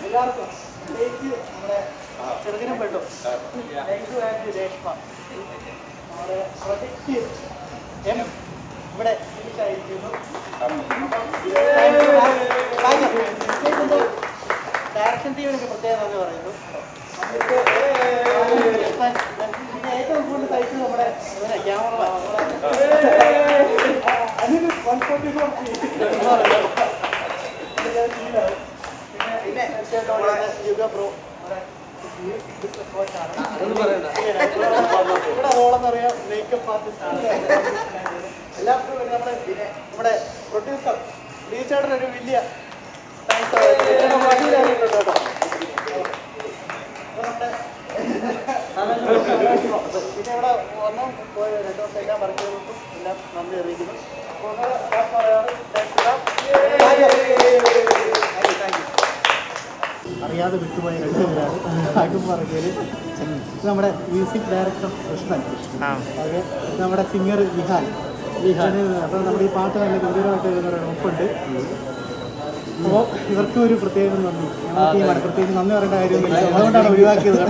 എല്ലാവർക്കും നമ്മുടെ ചെറുതിനും പെട്ടു രേഷ്മ നമ്മുടെ പ്രൊജക്റ്റ് ഇവിടെ ഫിനിഷായിരിക്കുന്നു. ഡയറക്ഷൻ ടീമിനൊക്കെ പ്രത്യേകം നന്ദി പറയുന്നു. നമുക്ക് ഏറ്റവും കൂടുതൽ തയ്ച്ചത് നമ്മുടെ ക്യാമറ പിന്നെ യുഗ ബ്രോ ഇവിടെ റോളെന്നറിയാം മേക്കപ്പ് ആർട്ടിസ്റ്റ് ആണ്. എല്ലാവർക്കും വേണ്ടി നമ്മുടെ പ്രൊഡ്യൂസർ ബീച്ചേട്ടൻ ഒരു വലിയ താങ്ക്സ് കേട്ടോ. പിന്നെ ഇവിടെ ഒന്നും പോയ 2 ദിവസം എല്ലാം വർക്ക് ചെയ്തിട്ടും എല്ലാം നന്ദി അറിയിക്കുന്നു. അറിയാതെ വിട്ടുപോയ 2 പേരാണ്. അതും പറഞ്ഞാൽ നമ്മുടെ മ്യൂസിക് ഡയറക്ടർ കൃഷ്ണൻ, അത് നമ്മുടെ സിംഗർ വിഹാൻ. അപ്പോൾ നമ്മുടെ ഈ പാട്ട് നല്ല ഗംഭീരമായിട്ട് വരുന്നൊരു ഒപ്പുണ്ട്. അപ്പോൾ ഇവർക്കും ഒരു പ്രത്യേകം നന്ദി. പ്രത്യേകിച്ച് നന്ദി പറയേണ്ട കാര്യമൊന്നും അതുകൊണ്ടാണ് ഒഴിവാക്കിയത്.